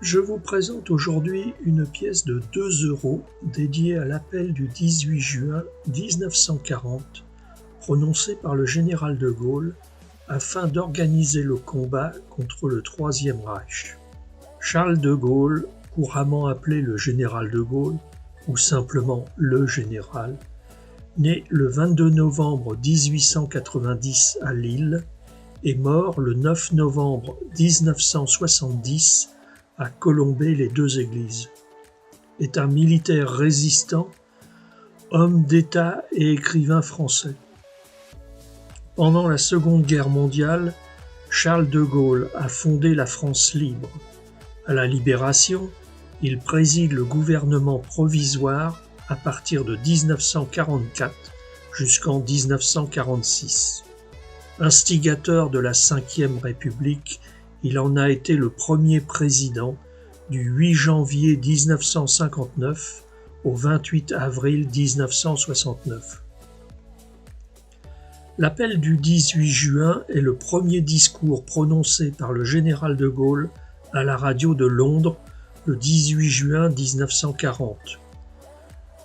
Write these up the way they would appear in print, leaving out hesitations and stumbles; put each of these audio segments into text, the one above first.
Je vous présente aujourd'hui une pièce de 2 € dédiée à l'appel du 18 juin 1940 prononcé par le général de Gaulle afin d'organiser le combat contre le Troisième Reich. Charles de Gaulle, couramment appelé le général de Gaulle ou simplement le général, né le 22 novembre 1890 à Lille et mort le 9 novembre 1970 à Colombey-les-Deux-Églises, est un militaire résistant, homme d'État et écrivain français. Pendant la Seconde Guerre mondiale, Charles de Gaulle a fondé la France libre. À la Libération, il préside le gouvernement provisoire à partir de 1944 jusqu'en 1946. Instigateur de la Ve République, il en a été le premier président du 8 janvier 1959 au 28 avril 1969. L'appel du 18 juin est le premier discours prononcé par le général de Gaulle à la radio de Londres le 18 juin 1940.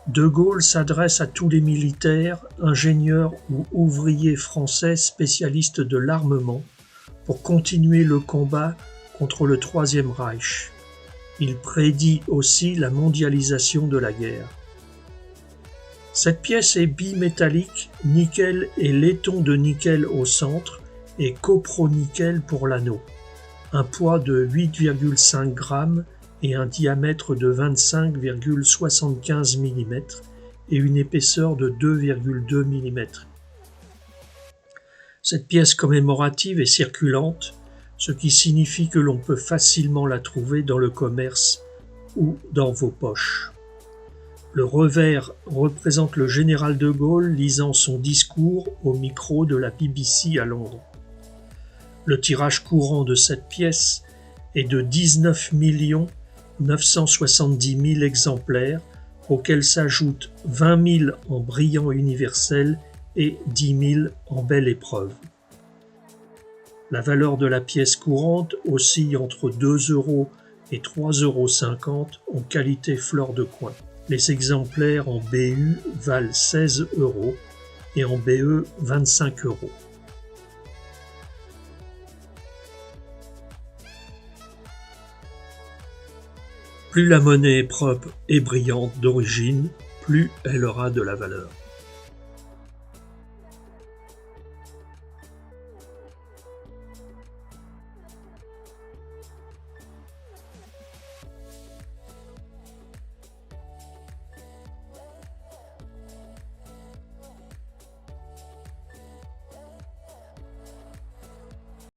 De Gaulle s'adresse à tous les militaires, ingénieurs ou ouvriers français spécialistes de l'armement pour continuer le combat contre le Troisième Reich. Il prédit aussi la mondialisation de la guerre. Cette pièce est bimétallique, nickel et laiton de nickel au centre et copro-nickel pour l'anneau. Un poids de 8,5 grammes et un diamètre de 25,75 mm et une épaisseur de 2,2 mm. Cette pièce commémorative est circulante, ce qui signifie que l'on peut facilement la trouver dans le commerce ou dans vos poches. Le revers représente le général de Gaulle lisant son discours au micro de la BBC à Londres. Le tirage courant de cette pièce est de 19 970 000 exemplaires, auxquels s'ajoutent 20 000 en brillant universel et 10 000 en belle épreuve. La valeur de la pièce courante oscille entre 2 € et 3,50 € en qualité fleur de coin. Les exemplaires en BU valent 16 € et en BE 25 €. Plus la monnaie est propre et brillante d'origine, plus elle aura de la valeur.